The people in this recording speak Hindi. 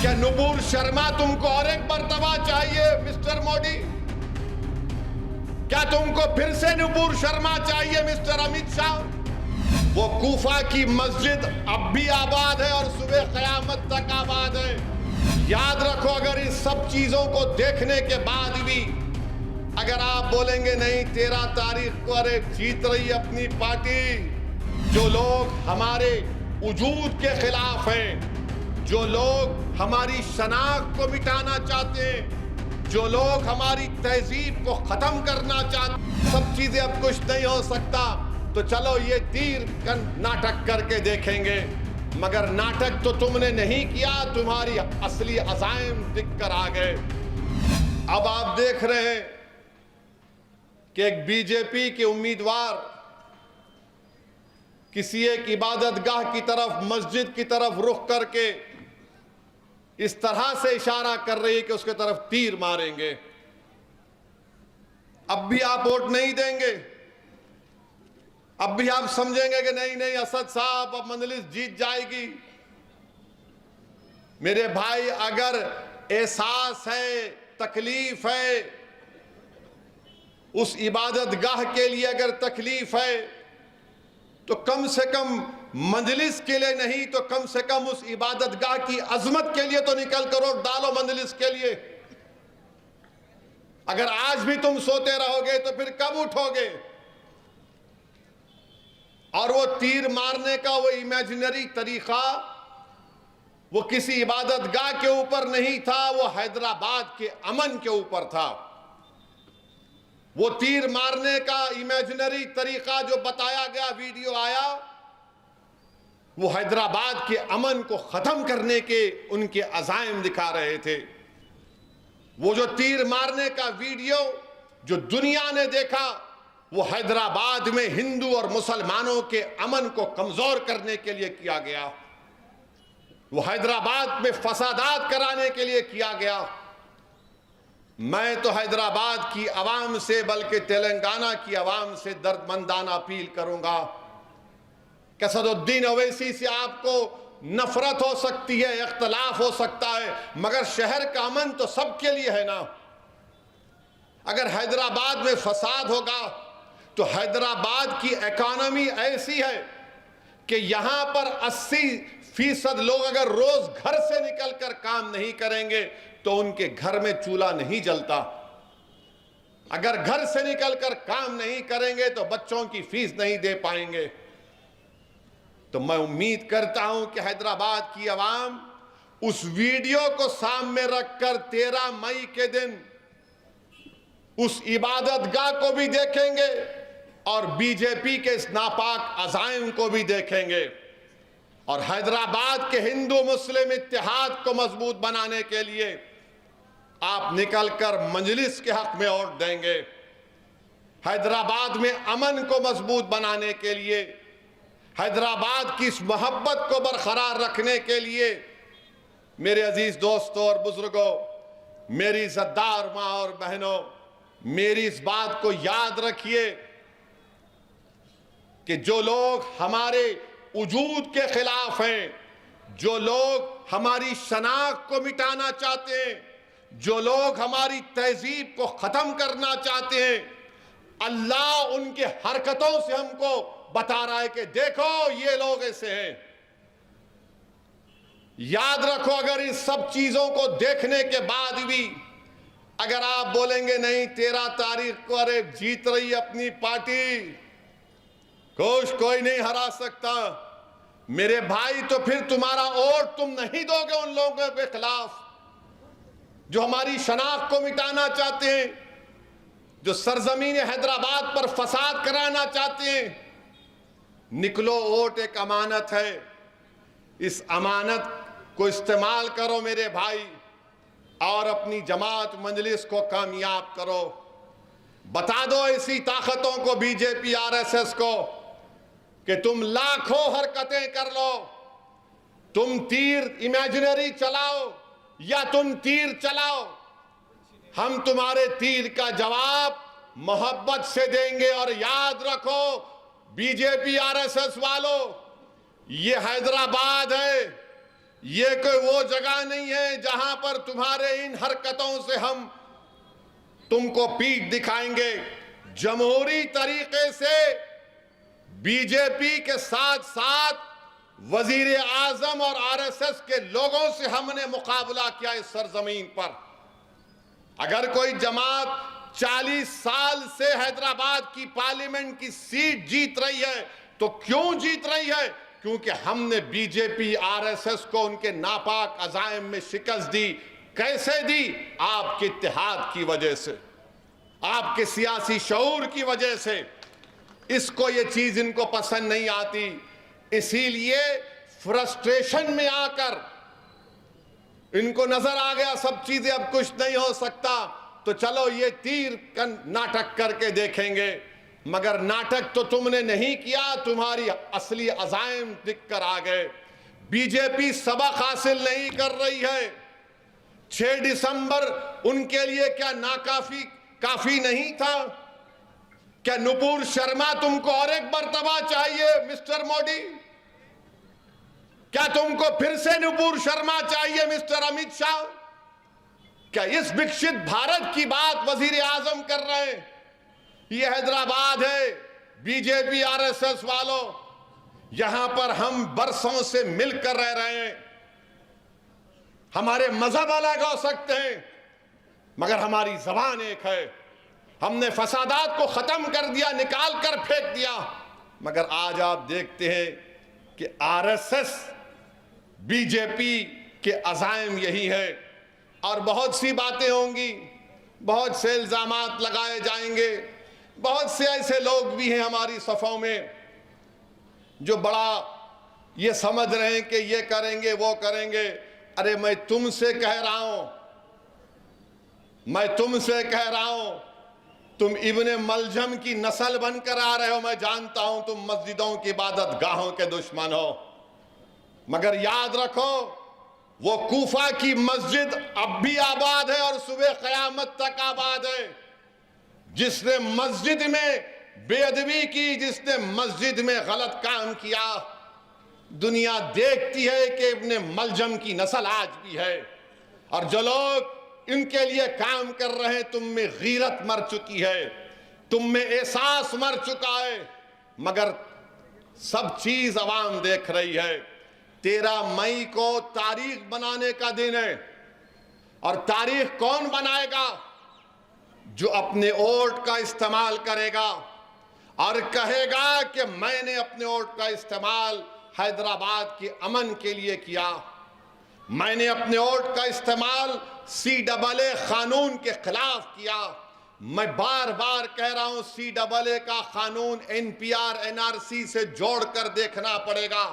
क्या नुपुर शर्मा तुमको और एक मर्तबा चाहिए मिस्टर मोदी? क्या तुमको फिर से नुपुर शर्मा चाहिए मिस्टर अमित शाह? वो कूफा की मस्जिद अब भी आबाद है और सुबह कयामत तक आबाद है। याद रखो, अगर इस सब चीजों को देखने के बाद भी अगर आप बोलेंगे नहीं 13 तारीख को अरे जीत रही अपनी पार्टी, जो लोग हमारे वजूद के खिलाफ हैं, जो लोग हमारी शनाख्त को मिटाना चाहते हैं, जो लोग हमारी तहजीब को खत्म करना चाहते, सब चीजें अब कुछ नहीं हो सकता, तो चलो ये तीर का नाटक करके देखेंगे। मगर नाटक तो तुमने नहीं किया, तुम्हारी असली अज़ाइम दिख कर आ गए। अब आप देख रहे हैं कि एक बीजेपी के उम्मीदवार किसी एक इबादतगाह की तरफ, मस्जिद की तरफ रुख करके इस तरह से इशारा कर रही है कि उसके तरफ तीर मारेंगे। अब भी आप वोट नहीं देंगे? अब भी आप समझेंगे कि नहीं नहीं असद साहब अब मजलिस जीत जाएगी? मेरे भाई, अगर एहसास है, तकलीफ है, उस इबादतगाह के लिए अगर तकलीफ है, तो कम से कम मंजलिस के लिए नहीं तो कम से कम उस इबादतगाह की अजमत के लिए तो निकल कर वोट डालो। मंजलिस के लिए अगर आज भी तुम सोते रहोगे तो फिर कब उठोगे? और वो तीर मारने का वो इमेजिनरी तरीका वो किसी इबादतगाह के ऊपर नहीं था, वो हैदराबाद के अमन के ऊपर था। वो तीर मारने का इमेजिनरी तरीका जो बताया गया, वीडियो आया, वो हैदराबाद के अमन को खत्म करने के उनके अज़ाइम दिखा रहे थे। वो जो तीर मारने का वीडियो जो दुनिया ने देखा, वो हैदराबाद में हिंदू और मुसलमानों के अमन को कमजोर करने के लिए किया गया। वो हैदराबाद में फसादात कराने के लिए किया गया। मैं तो हैदराबाद की आवाम से, बल्कि तेलंगाना की आवाम से दर्दमंदाना अपील करूंगा कि असदुद्दीन ओवैसी से आपको नफरत हो सकती है, इख्तलाफ हो सकता है, मगर शहर का अमन तो सबके लिए है ना। अगर हैदराबाद में फसाद होगा तो हैदराबाद की इकॉनमी ऐसी है कि यहां पर 80% लोग अगर रोज घर से निकलकर काम नहीं करेंगे तो उनके घर में चूल्हा नहीं जलता। अगर घर से निकलकर काम नहीं करेंगे तो बच्चों की फीस नहीं दे पाएंगे। तो मैं उम्मीद करता हूं कि हैदराबाद की आवाम उस वीडियो को सामने रखकर 13 मई के दिन उस इबादतगाह को भी देखेंगे और बीजेपी के इस नापाक अज़ाइम को भी देखेंगे। और हैदराबाद के हिंदू मुस्लिम इत्तेहाद को मजबूत बनाने के लिए आप निकलकर मजलिस के हक में वोट देंगे। हैदराबाद में अमन को मजबूत बनाने के लिए, हैदराबाद की इस मोहब्बत को बरकरार रखने के लिए, मेरे अजीज दोस्तों और बुजुर्गों, मेरी इज़्ज़तदार माँ और बहनों, मेरी इस बात को याद रखिए कि जो लोग हमारे वजूद के खिलाफ हैं, जो लोग हमारी शनाख्त को मिटाना चाहते हैं, जो लोग हमारी तहजीब को खत्म करना चाहते हैं, अल्लाह उनके हरकतों से हमको बता रहा है कि देखो ये लोग ऐसे हैं। याद रखो, अगर इस सब चीजों को देखने के बाद भी अगर आप बोलेंगे नहीं 13 तारीख को अरे जीत रही अपनी पार्टी, कोई नहीं हरा सकता, मेरे भाई, तो फिर तुम्हारा वोट तुम नहीं दोगे उन लोगों के खिलाफ जो हमारी शनाख्त को मिटाना चाहते हैं, जो सरजमीन हैदराबाद पर फसाद कराना चाहते हैं। निकलो, वोट एक अमानत है, इस अमानत को इस्तेमाल करो मेरे भाई, और अपनी जमात मजलिस को कामयाब करो। बता दो ऐसी ताकतों को, बीजेपी आरएसएस को, कि तुम लाखों हरकतें कर लो, तुम तीर इमेजिनरी चलाओ या तुम तीर चलाओ, हम तुम्हारे तीर का जवाब मोहब्बत से देंगे। और याद रखो बीजेपी आरएसएस वालों, ये हैदराबाद है, ये कोई वो जगह नहीं है जहां पर तुम्हारे इन हरकतों से हम तुमको पीठ दिखाएंगे। जमहूरी तरीके से बीजेपी के साथ साथ वजीर आजम और आरएसएस के लोगों से हमने मुकाबला किया इस सरजमीन पर। अगर कोई जमात 40 साल से हैदराबाद की पार्लियामेंट की सीट जीत रही है तो क्यों जीत रही है? क्योंकि हमने बीजेपी आरएसएस को उनके नापाक अज़ाइम में शिकस्त दी। कैसे दी? आपके इत्तेहाद की वजह से, आपके सियासी शऊर की वजह से। इसको ये चीज इनको पसंद नहीं आती, इसीलिए फ्रस्ट्रेशन में आकर इनको नजर आ गया सब चीजें अब कुछ नहीं हो सकता, तो चलो ये तीर का नाटक करके देखेंगे। मगर नाटक तो तुमने नहीं किया, तुम्हारी असली अज़ाइम दिख कर आ गए। बीजेपी सबक हासिल नहीं कर रही है। 6 दिसंबर उनके लिए क्या काफी नहीं था? क्या नुपुर शर्मा तुमको और एक मर्तबा चाहिए मिस्टर मोदी? क्या तुमको फिर से नुपुर शर्मा चाहिए मिस्टर अमित शाह? क्या इस विकसित भारत की बात वजीर आजम कर रहे हैं? ये हैदराबाद है। बीजेपी आरएसएस वालों, यहां पर हम बरसों से मिलकर रह रहे हैं। हमारे मजहब अलग हो सकते हैं मगर हमारी जबान एक है। हमने फसादात को खत्म कर दिया, निकाल कर फेंक दिया। मगर आज आप देखते हैं कि आरएसएस बीजेपी के अज़ाइम यही है। और बहुत सी बातें होंगी, बहुत से इल्जामात लगाए जाएंगे। बहुत से ऐसे लोग भी हैं हमारी सफ़ों में जो बड़ा ये समझ रहे हैं कि ये करेंगे वो करेंगे। अरे मैं तुमसे कह रहा हूं, तुम इब्ने मलजम की नस्ल बनकर आ रहे हो। मैं जानता हूं तुम मस्जिदों की इबादत गाहों के दुश्मन हो, मगर याद रखो वो कूफा की मस्जिद अब भी आबाद है और सुबह क़यामत तक आबाद है। जिसने मस्जिद में बेअदबी की, जिसने मस्जिद में गलत काम किया, दुनिया देखती है कि इब्ने मलजम की नस्ल आज भी है। और जो लोग इनके लिए काम कर रहे हैं, तुम में गीरत मर चुकी है, तुम में एहसास मर चुका है। मगर सब चीज अवाम देख रही है। 13 मई को तारीख बनाने का दिन है। और तारीख कौन बनाएगा? जो अपने वोट का इस्तेमाल करेगा और कहेगा कि मैंने अपने वोट का इस्तेमाल हैदराबाद के अमन के लिए किया, मैंने अपने वोट का इस्तेमाल CAA कानून के खिलाफ किया। मैं बार बार कह रहा हूं CAA का कानून NPR NRC से जोड़कर देखना पड़ेगा।